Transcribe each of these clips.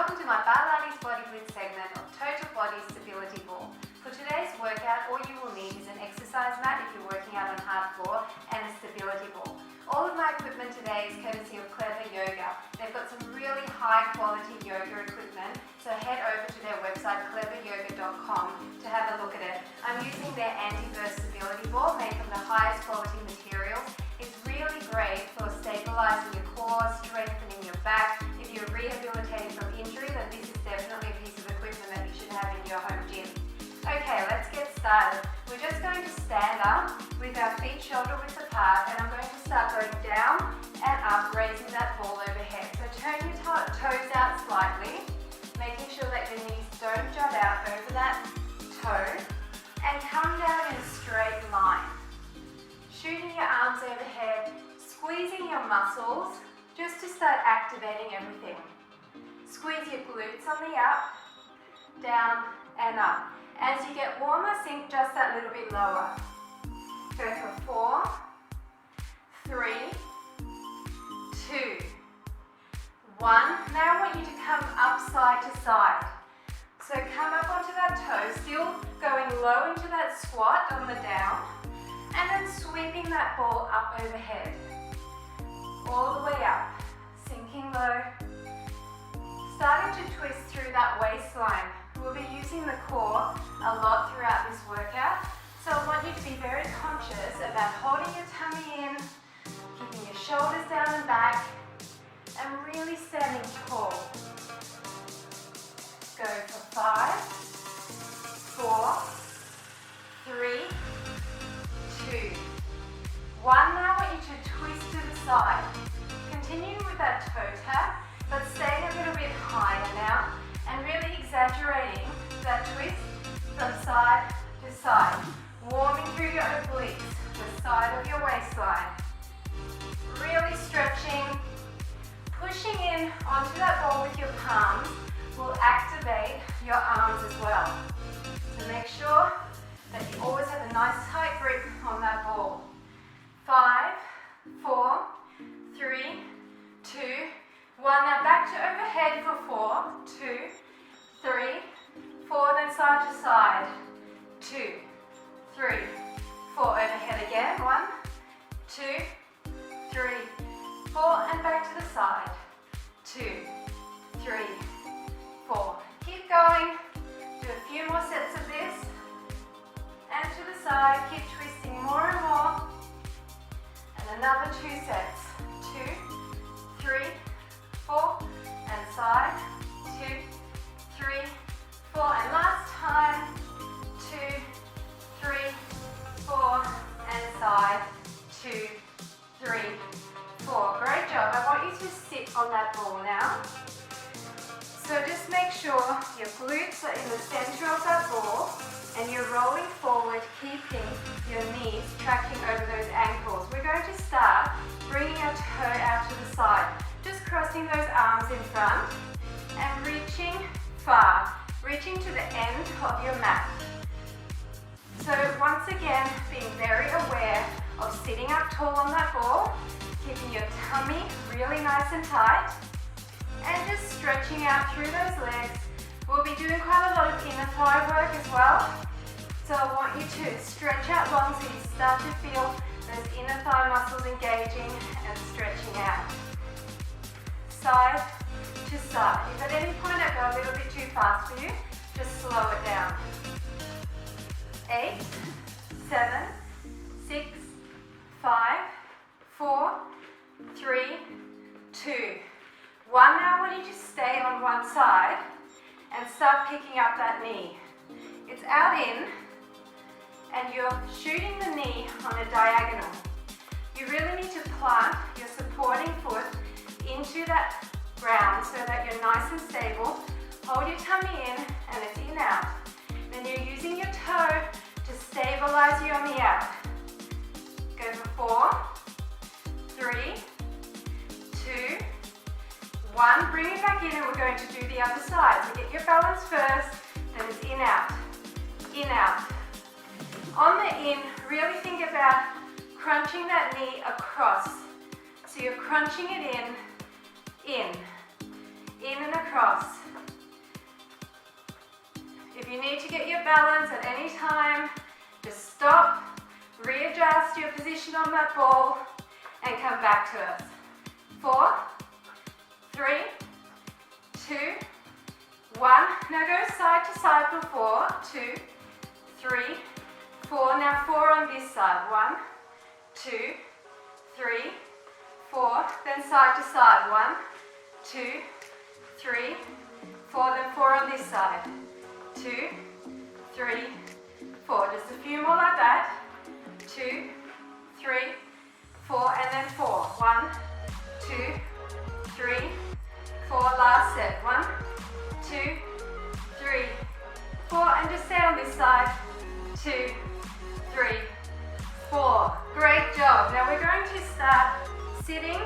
welcome to my Barlates Body Blitz segment of Total Body Stability Ball. For today's workout, all you will need is an exercise mat if you're working out on hard floor and a stability ball. All of my equipment today is courtesy of Clever Yoga. They've got some really high quality yoga equipment, so head over to their website cleveryoga.com to have a look at it. I'm using their anti-burst stability ball made from the highest quality materials. It's really great for stabilizing your core, strengthening your back. If you're rehabilitating from injury, then this is definitely a piece of equipment that you should have in your home gym. Okay, let's get started. We're just going to stand up with our feet shoulder width apart, and I'm going to start going down and up, raising that ball overhead. So turn your toes out slightly, making sure that your knees don't jut out over that toe, and come down in a straight line. Shooting your arms overhead, squeezing your muscles, just to start activating everything. Squeeze your glutes on the up, down and up. As you get warmer, sink just that little bit lower. Go for 4, 3, 2, 1. Now I want you to come up side to side. So come up onto that toe, still going low into that squat on the down, and then sweeping that ball up overhead. All the way up, sinking low, starting to twist through that waistline. We'll be using the core a lot throughout this workout, so I want you to be very conscious about holding your tummy in, keeping your shoulders down and back, and really standing tall. Go for 5, 4, 3, 2, 1. Now I want you to twist to the side. Continue with that toe tap, but staying a little bit higher now, and really exaggerating that twist from side to side. Warming through your obliques, the side of your waistline. Really stretching, pushing in onto that ball with your palms will activate your arms as well. So make sure that you always have a nice tight grip on that ball. 5, 4, 3, 2, 1. Now back to overhead for 4, 2, 3, 4, then side to side. 2, 3, 4, overhead again. 1, 2, 3, 4, and back to the side. 2, 3, 4. Keep going. Do a few more sets of this. And to the side, keep twisting more and more. And another 2 sets. 2, 3, 4, and side. 2, 3, 4, and last time. 2, 3, 4, and side. 2, 3, 4. Great job. I want you to sit on that ball now. So just make sure your glutes are in the center of that ball and you're rolling forward, keeping your knees tracking over those ankles. We're going to start bringing our toe out to the side, just crossing those arms in front and reaching far, reaching to the end of your mat. So once again, being very aware of sitting up tall on that ball, keeping your tummy really nice and tight, and just stretching out through those legs. We'll be doing quite a lot of inner thigh work as well. So I want you to stretch out long so you start to feel those inner thigh muscles engaging and stretching out. Side to side. If at any point I go a little bit too fast for you, just slow it down. 8, 7, 6, 5, 4, 3, 2, 1. Now I want you to stay on one side and start picking up that knee. It's out in, and you're shooting the knee on a diagonal. You really need to plant your supporting foot into that ground so that you're nice and stable. Hold your tummy in, and it's in out. Then you're using your toe to stabilize you on the out. Go for 4, 3, 2, 1. Bring it back in, and we're going to do the other side. So get your balance first, then it's in out, in out. On the in, really think about crunching that knee across. So you're crunching it in and across. If you need to get your balance at any time, just stop, readjust your position on that ball, and come back to us. 4, 3, 2, 1. Now go side to side for 4, 2, 3, 4. Now 4 on this side. 1, 2, 3, 4. Then side to side. 1, 2, 3, 4. Then 4 on this side. 2, 3, 4. Just a few more like that. 2, 3, 4, and then 4. 1, 2, 3, 4. Last set. 1, 2, 3, 4, and just stay on this side. 2, 3, 4. Great job. Now we're going to start sitting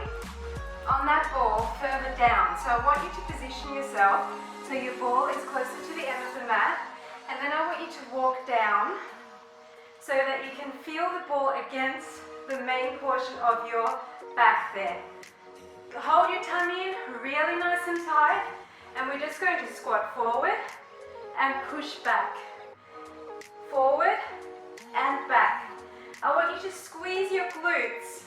on that ball further down. So I want you to position yourself so your ball is closer to the end of the mat, and then I want you to walk down so that you can feel the ball against the main portion of your back there. Hold your tummy in really nice and tight, and we're just going to squat forward and push back. Forward and back. I want you to squeeze your glutes.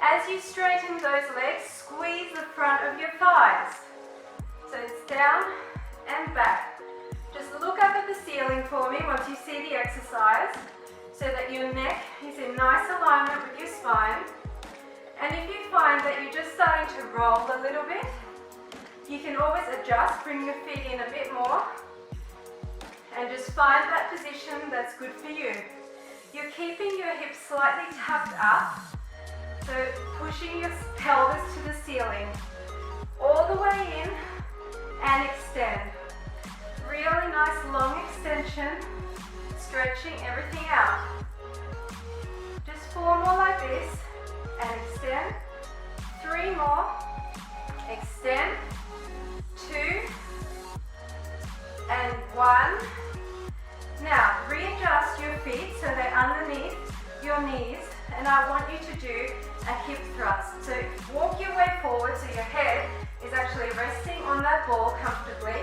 As you straighten those legs, squeeze the front of your thighs. So it's down and back. Just look up at the ceiling for me once you see the exercise so that your neck is in nice alignment with your spine. And if you find that you're just starting to roll a little bit, you can always adjust, bring your feet in a bit more, and just find that position that's good for you. You're keeping your hips slightly tucked up, so pushing your pelvis to the ceiling. All the way in and extend. Really nice long extension, stretching everything out. Just 4 more like this, and extend. 3 more, extend. 2, and 1. Now readjust your feet so they're underneath your knees, and I want you to do a hip thrust. So walk your way forward so your head is actually resting on that ball comfortably.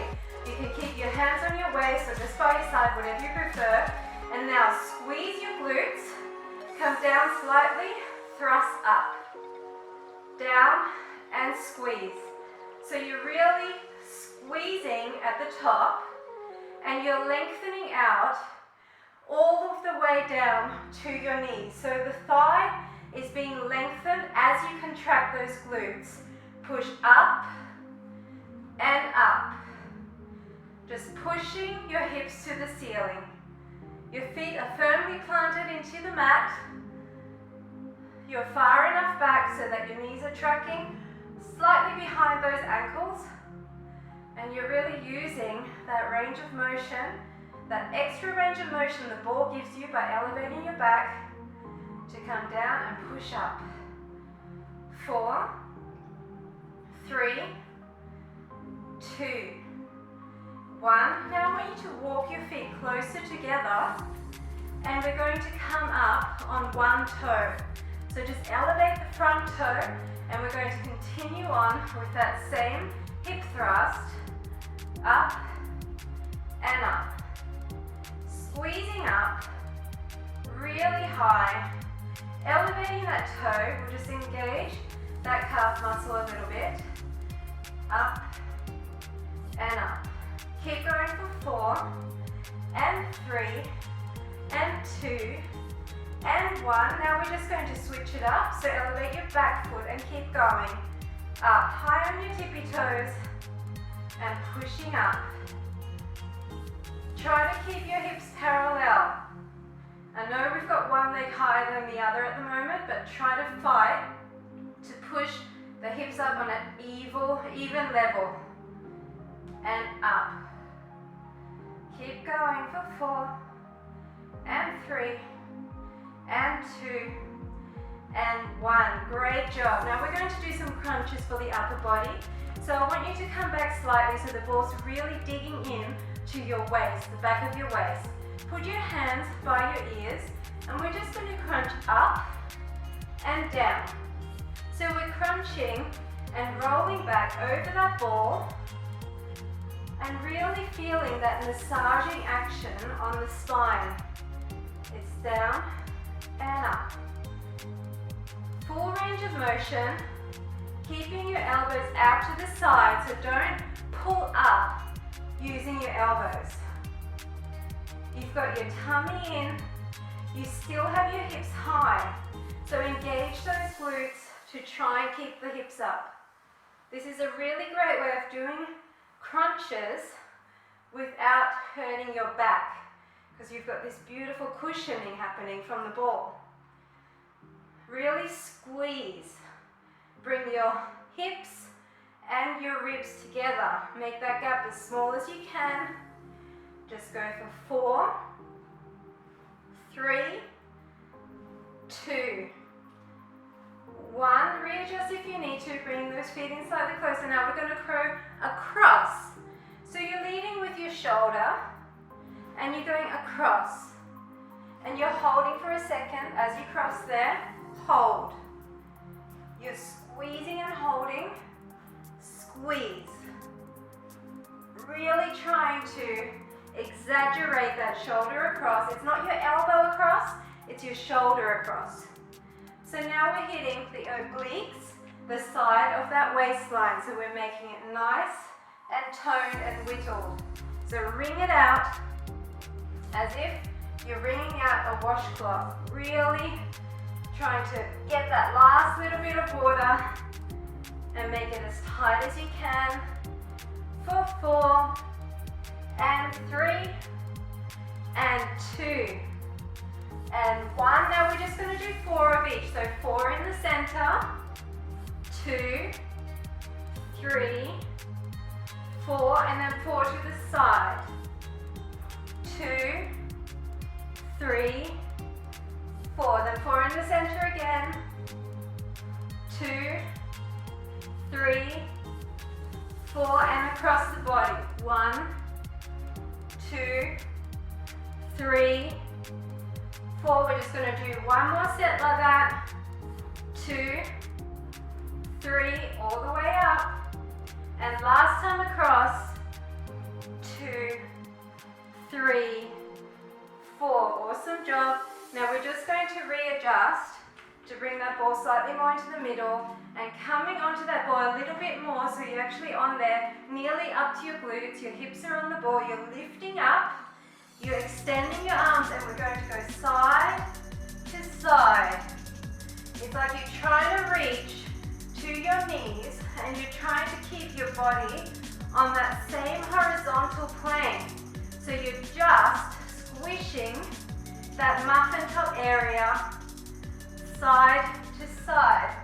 You can keep your hands on your waist or just by your side, whatever you prefer. And now squeeze your glutes, come down slightly, thrust up, down and squeeze. So you're really squeezing at the top and you're lengthening out all of the way down to your knees. So the thigh is being lengthened as you contract those glutes. Push up and up. Just pushing your hips to the ceiling. Your feet are firmly planted into the mat. You're far enough back so that your knees are tracking slightly behind those ankles. And you're really using that range of motion, that extra range of motion the ball gives you by elevating your back to come down and push up. 4, 3, 2, 1. Now I want you to walk your feet closer together, and we're going to come up on one toe. So just elevate the front toe, and we're going to continue on with that same hip thrust, up and up. Squeezing up really high, elevating that toe. We'll just engage that calf muscle a little bit. Up and up. Keep going for 4 and 3 and 2 and 1. Now we're just going to switch it up. So elevate your back foot and keep going. Up, high on your tippy toes and pushing up. Try to keep your hips parallel. I know we've got one leg higher than the other at the moment, but try to fight to push the hips up on an even level. And up. Keep going for 4 and 3 and 2 and 1. Great job. Now we're going to do some crunches for the upper body. So I want you to come back slightly so the ball's really digging in to your waist, the back of your waist. Put your hands by your ears, and we're just going to crunch up and down. So we're crunching and rolling back over that ball and really feeling that massaging action on the spine. It's down and up. Full range of motion, keeping your elbows out to the side, so don't pull up using your elbows. You've got your tummy in, you still have your hips high, so engage those glutes to try and keep the hips up. This is a really great way of doing crunches without hurting your back, because you've got this beautiful cushioning happening from the ball. Really squeeze. Bring your hips and your ribs together. Make that gap as small as you can. Just go for 4, 3, 2, 1. Readjust if you need to. Bring those feet in slightly closer. Now we're going to crow across. So you're leading with your shoulder and you're going across. And you're holding for a second as you cross there. Hold. You're squeezing and holding. Squeeze. Really trying to exaggerate that shoulder across. It's not your elbow across, it's your shoulder across. So now we're hitting the obliques, the side of that waistline. So we're making it nice and toned and whittled. So wring it out as if you're wringing out a washcloth. Really trying to get that last little bit of water and make it as tight as you can. For 4 and 3 and 2 and 1. Now we're just going to do 4 of each. So 4 in the center, 2, 3, 4, and then 4 to the side. 2, 3, 4. Then 4 in the center again. 2, 3, 4, and across the body. 1, 2, 3, 4. We're just going to do one more set like that. 2, 3, all the way up. And last time across. 2, 3, 4. Awesome job. Now we're just going to readjust to bring that ball slightly more into the middle and coming onto that ball a little bit more, so you're actually on there, nearly up to your glutes, your hips are on the ball, you're lifting up, you're extending your arms, and we're going to go side to side. It's like you're trying to reach to your knees and you're trying to keep your body on that same horizontal plane. So you're just squishing that muffin top area side to side,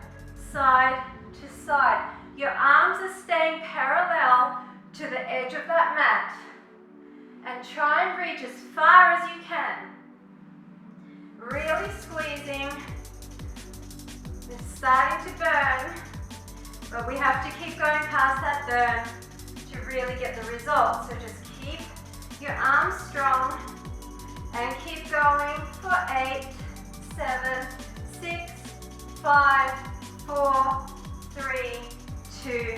side to side. Your arms are staying parallel to the edge of that mat. And try and reach as far as you can. Really squeezing. It's starting to burn, but we have to keep going past that burn to really get the results. So just keep your arms strong and keep going for 8, 7, 6, 5, 4, 3, 2,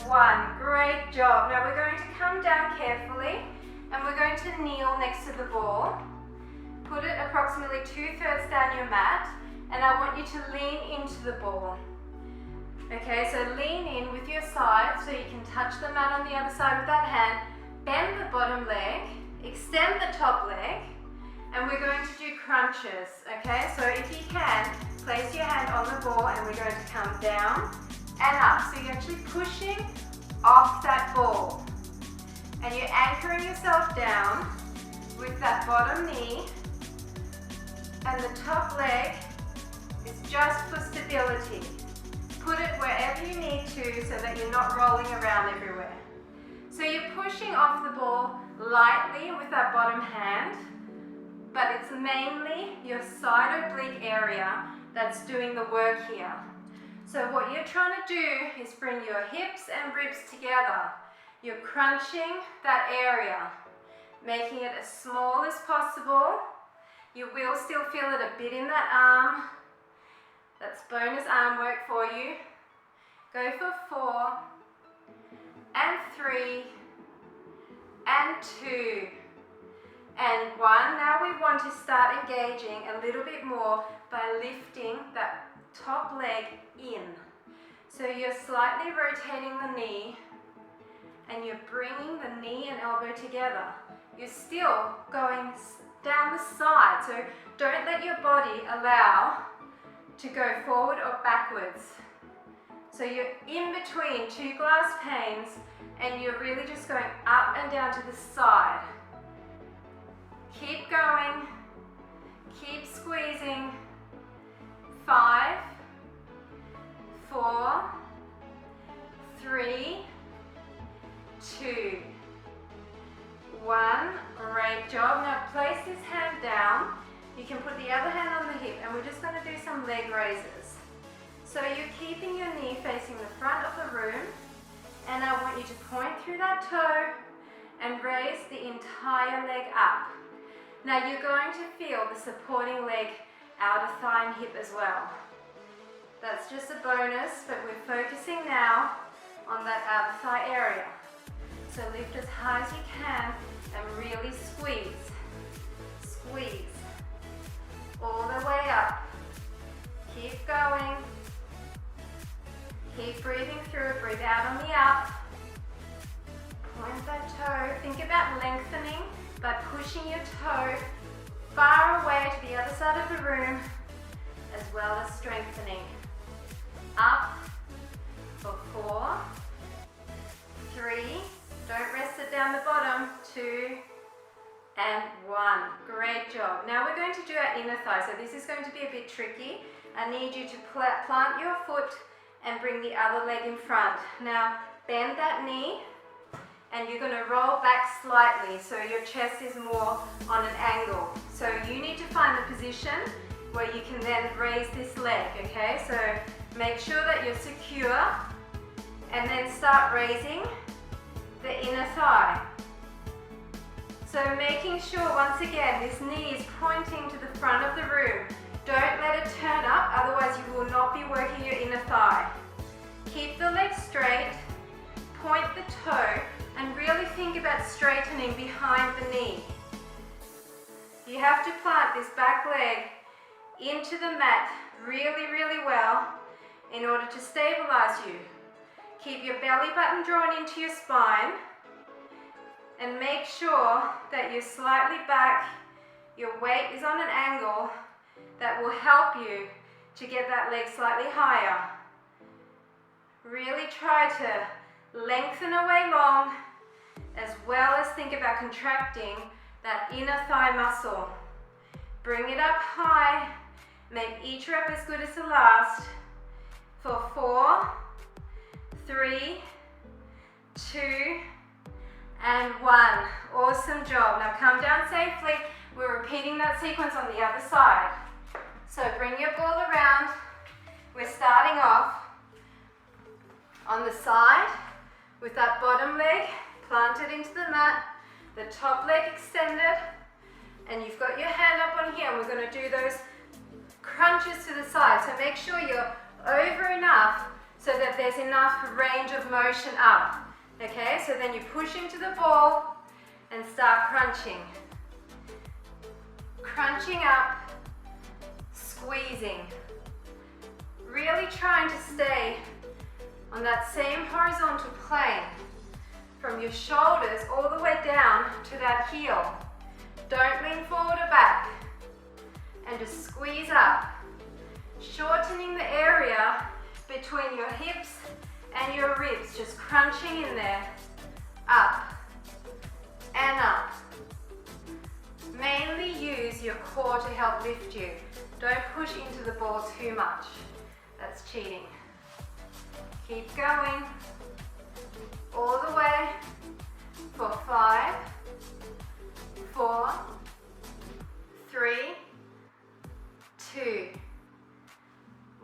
1. Great job. Now we're going to come down carefully and we're going to kneel next to the ball. Put it approximately 2/3 down your mat, and I want you to lean into the ball. Okay, so lean in with your side so you can touch the mat on the other side with that hand. Bend the bottom leg, extend the top leg, and we're going to do crunches. Okay, so if you can, place your hand on the ball and we're going to come down and up. So you're actually pushing off that ball. And you're anchoring yourself down with that bottom knee, and the top leg is just for stability. Put it wherever you need to so that you're not rolling around everywhere. So you're pushing off the ball lightly with that bottom hand, but it's mainly your side oblique area that's doing the work here. So what you're trying to do is bring your hips and ribs together. You're crunching that area, making it as small as possible. You will still feel it a bit in that arm. That's bonus arm work for you. Go for 4 and 3 and 2, and 1. Now we want to start engaging a little bit more by lifting that top leg in. So you're slightly rotating the knee and you're bringing the knee and elbow together. You're still going down the side, so don't let your body allow to go forward or backwards. So you're in between 2 glass panes and you're really just going up and down to the side. Keep going, keep squeezing. 5, 4, 3, 2, 1. Great job. Now place this hand down. You can put the other hand on the hip and we're just going to do some leg raises. So you're keeping your knee facing the front of the room and I want you to point through that toe and raise the entire leg up. Now you're going to feel the supporting leg outer thigh and hip as well. That's just a bonus, but we're focusing now on that outer thigh area. So lift as high as you can and really squeeze. Squeeze. All the way up. Keep going. Keep breathing through. Breathe out on the up. Point that toe. Think about lengthening by pushing your toe far away to the other side of the room, as well as strengthening. Up for 4, 3, don't rest it down the bottom, 2, and 1. Great job. Now we're going to do our inner thigh, so this is going to be a bit tricky. I need you to plant your foot and bring the other leg in front. Now bend that knee and you're going to roll back slightly so your chest is more on an angle. So you need to find the position where you can then raise this leg, okay? So make sure that you're secure and then start raising the inner thigh. So making sure, once again, this knee is pointing to the front of the room. Don't let it turn up, otherwise you will not be working your inner thigh. Keep the leg straight, point the toe, and really think about straightening behind the knee. You have to plant this back leg into the mat really, really well in order to stabilize you. Keep your belly button drawn into your spine and make sure that you're slightly back, your weight is on an angle that will help you to get that leg slightly higher. Really try to lengthen away long, as well as think about contracting that inner thigh muscle. Bring it up high, make each rep as good as the last. For 4, 3, 2, and 1. Awesome job. Now come down safely. We're repeating that sequence on the other side. So bring your ball around. We're starting off on the side with that bottom leg planted into the mat, the top leg extended, and you've got your hand up on here, and we're going to do those crunches to the side. So make sure you're over enough so that there's enough range of motion up. Okay, so then you push into the ball and start crunching. Crunching up, squeezing. Really trying to stay on that same horizontal plane from your shoulders all the way down to that heel. Don't lean forward or back. And just squeeze up. Shortening the area between your hips and your ribs, just crunching in there. Up and up. Mainly use your core to help lift you. Don't push into the ball too much. That's cheating. Keep going. All the way for 5, 4, 3, 2,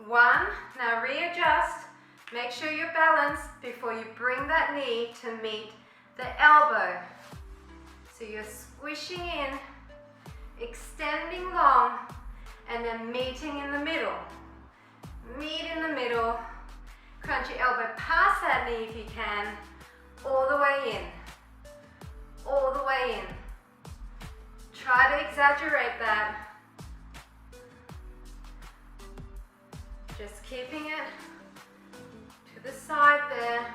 1. Now readjust. Make sure you're balanced before you bring that knee to meet the elbow. So you're squishing in, extending long, and then meeting in the middle. Meet in the middle. Crunch your elbow past that knee if you can, all the way in. all the way in. Try to exaggerate that. Just keeping it to the side there,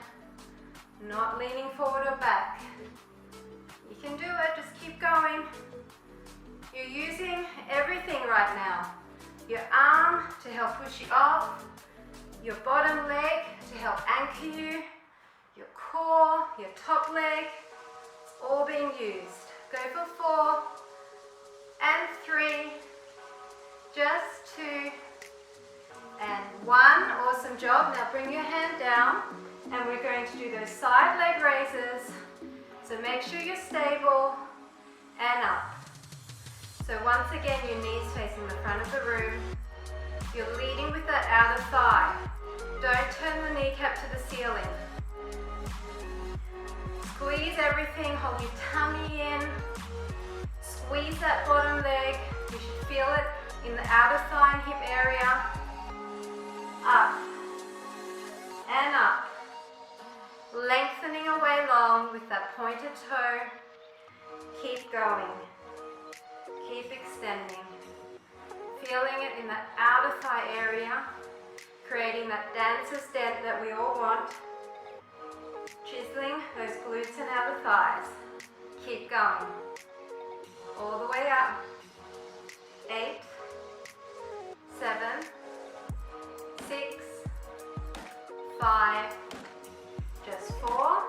not leaning forward or back. You can do it, just keep going. You're using everything right now. Your arm to help push you off, your bottom leg to help anchor you, your core, your top leg, it's all being used. Go for 4 and 3, just 2 and 1. Awesome job. Now bring your hand down and we're going to do those side leg raises. So make sure you're stable and up. So once again, your knees facing the front of the room. You're leading with that outer thigh. Don't turn the kneecap to the ceiling. Squeeze everything, hold your tummy in. Squeeze that bottom leg. You should feel it in the outer thigh and hip area. Up and up. Lengthening away long with that pointed toe. Keep going. Keep extending. Feeling it in that outer thigh area. Creating that dancer's dent that we all want. Chiseling those glutes and outer thighs. Keep going. All the way up. 8, 7, 6, 5, just 4,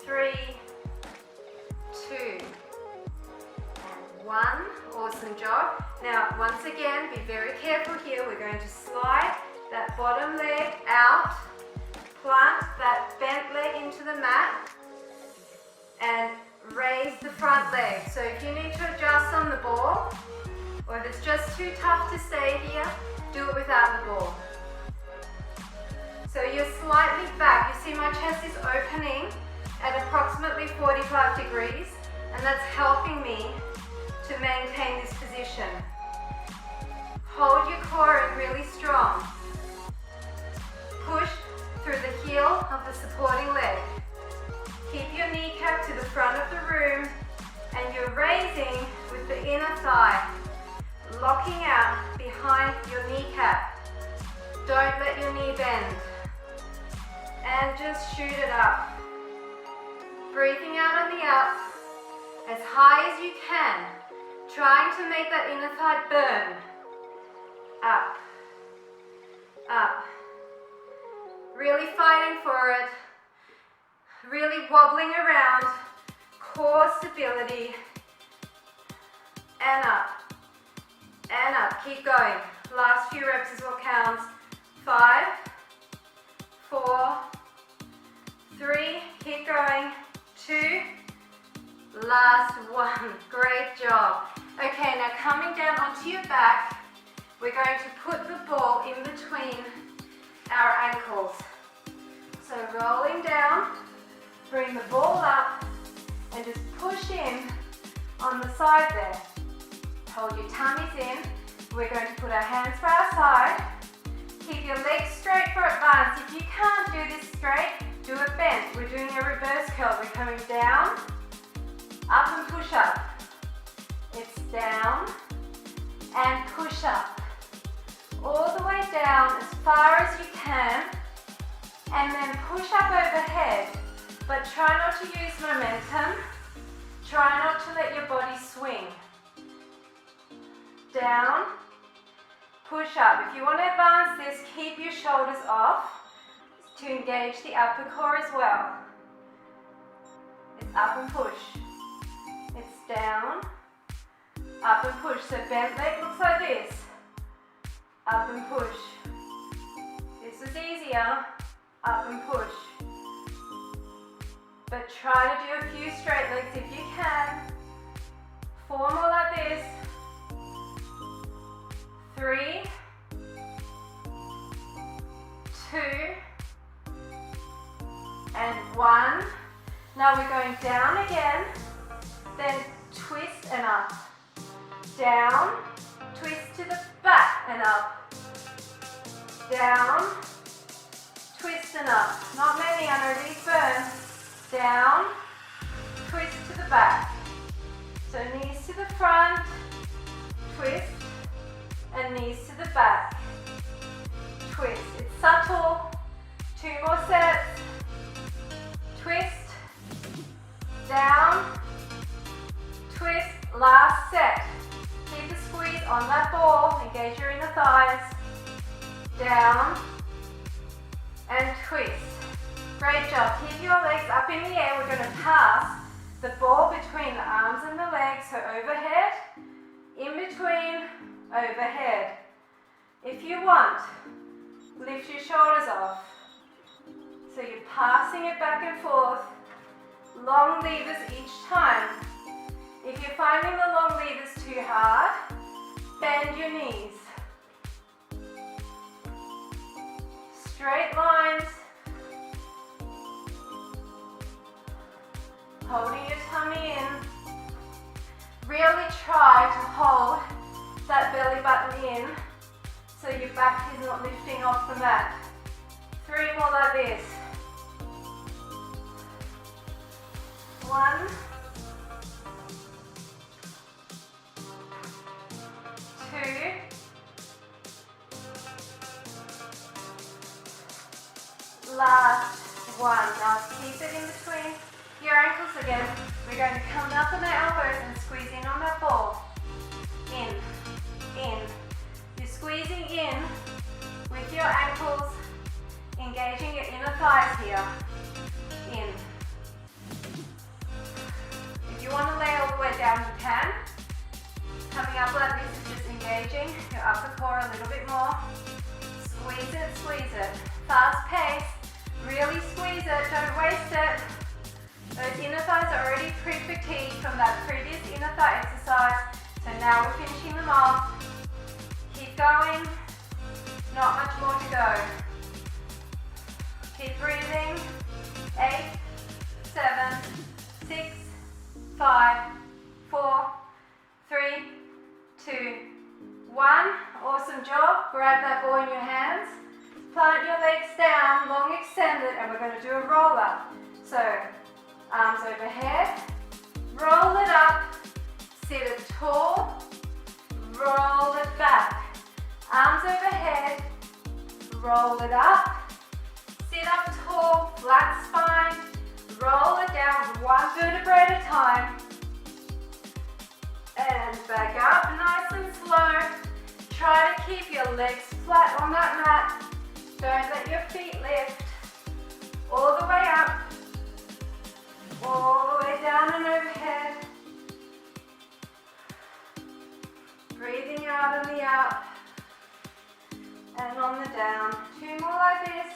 3, 2, and 1. Awesome job. Now, once again, be very careful here. We're going to slide that bottom leg out, plant that bent leg into the mat, and raise the front leg. So if you need to adjust on the ball, or if it's just too tough to stay here, do it without the ball. So you're slightly back. You see my chest is opening at approximately 45 degrees, and that's helping me to maintain this position. Hold your core in really strong. Push through the heel of the supporting leg. Keep your kneecap to the front of the room, and you're raising with the inner thigh, locking out behind your kneecap. Don't let your knee bend. And just shoot it up. Breathing out on the up, as high as you can, trying to make that inner thigh burn. Up, up. Really fighting for it. Really wobbling around. Core stability. And up. And up. Keep going. Last few reps is what counts. 5, 4, 3, keep going. 2, last 1. Great job. Okay, now coming down onto your back, we're going to put the ball in between our ankles. So rolling down, bring the ball up, and just push in on the side there. Hold your tummies in. We're going to put our hands by our side. Keep your legs straight for advance. If you can't do this straight, do it bent. We're doing a reverse curl. We're coming down, up and push up. It's down and push up. All the way down as far as you can, and then push up overhead. But try not to use momentum. Try not to let your body swing. Down, push up. If you want to advance this, keep your shoulders off to engage the upper core as well. It's up and push. It's down, up and push. So bent leg looks like this. Up and push. This is easier. Up and push. But try to do a few straight legs if you can. 4 more like this. 3, 2, and 1. Now we're going down again, then twist and up. Down, twist to the back and up. Down, twist and up. Not many, I know these burn. Down, twist the back. So knees to the front, twist, and knees to the back, twist. It's subtle. 2 more sets. Twist, down, twist, last set. Keep the squeeze on that ball, engage your inner thighs, down, and twist. Great job. Keep your legs up in the air. We're going to pass the ball between the arms and the legs, so overhead, in between, overhead. If you want, lift your shoulders off. So you're passing it back and forth, long levers each time. If you're finding the long levers too hard, bend your knees. Straight lines. Holding your tummy in. Really try to hold that belly button in so your back is not lifting off the mat. 3 more like this. 1, 2, 'Last one. Now keep it in between your ankles again. We're going to come up on the elbows and squeeze in on that ball. In, in. You're squeezing in with your ankles, engaging your inner thighs here. In. If you want to lay all the way down, you can. Coming up like this is just engaging your upper core a little bit more. Squeeze it, squeeze it. Fast pace. Really squeeze it, don't waste it. Those inner thighs are already pre-fatigued from that previous inner thigh exercise. So now we're finishing them off. Keep going. Not much more to go. Keep breathing. 8, 7, 6, 5, 4, 3, 2, 1. Awesome job. Grab that ball in your hands. Plant your legs down, long extended, and we're going to do a roll up. So, arms overhead, roll it up, sit it tall, roll it back. Arms overhead, roll it up, sit up tall, flat spine, roll it down 1 vertebrae at a time, and back up nice and slow. Try to keep your legs flat on that mat. Don't let your feet lift. All the way up, all the way down and overhead. Breathing out on the up and on the down. 2 more like this.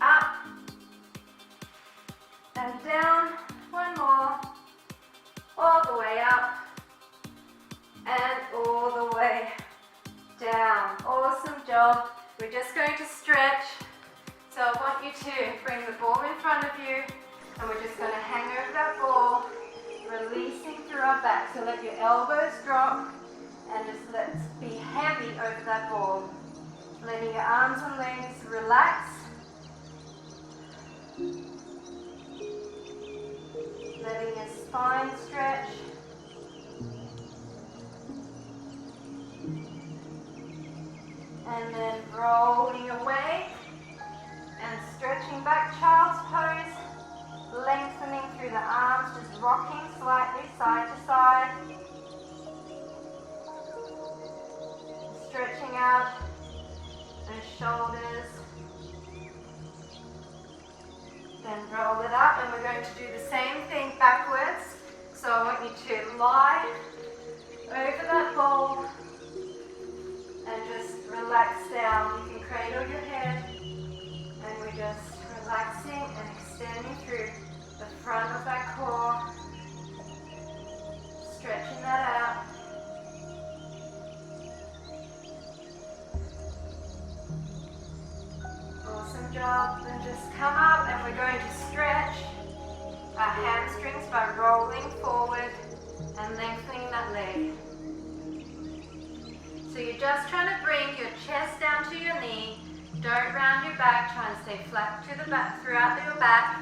Up and down. 1 more. All the way up and all the way down. Awesome job. We're just going to stretch. So I want you to bring the ball in front of you, and we're just going to hang over that ball, releasing through our back. So let your elbows drop and just let's be heavy over that ball. Letting your arms and legs relax. Letting your spine stretch. And then rolling away and stretching back, child's pose, lengthening through the arms, just rocking slightly side to side. Stretching out those shoulders. Then roll it up, and we're going to do the same thing backwards. So I want you to lie over that ball and just relax down. You can cradle your head, and we're just relaxing and extending through the front of that core, stretching that out. Awesome job. Then just come up, and we're going to stretch our hamstrings by rolling forward and lengthening that leg. So you're just trying to bring your chest down to your knee. Don't round your back. Try and stay flat to the back throughout your back,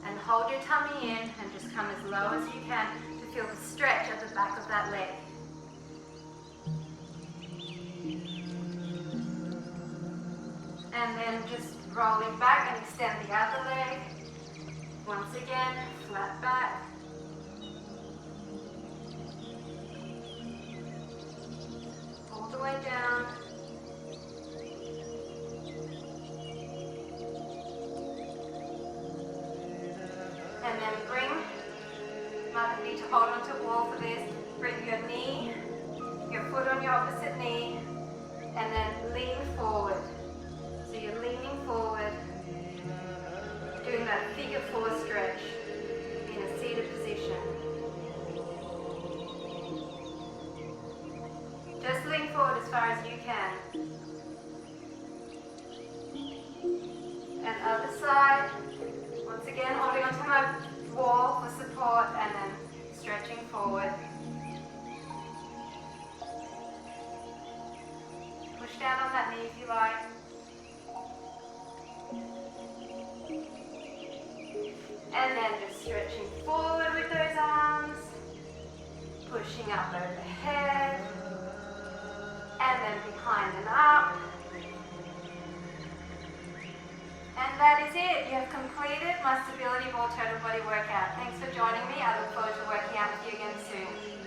and hold your tummy in and just come as low as you can to feel the stretch at the back of that leg. And then just rolling back and extend the other leg. Once again, flat back. All the way down. And then might need to hold onto a wall for this. Bring your foot on your opposite knee, and then lean forward. So you're leaning forward, doing that figure 4 stretch in a seated position. Just lean forward as far as you can. And other side. Once again, holding onto my wall for support and then stretching forward. Push down on that knee if you like. And then just stretching forward with those arms. Pushing up overhead. And then behind and up. And that is it. You have completed my Stability Ball Total Body workout. Thanks for joining me. I look forward to working out with you again soon.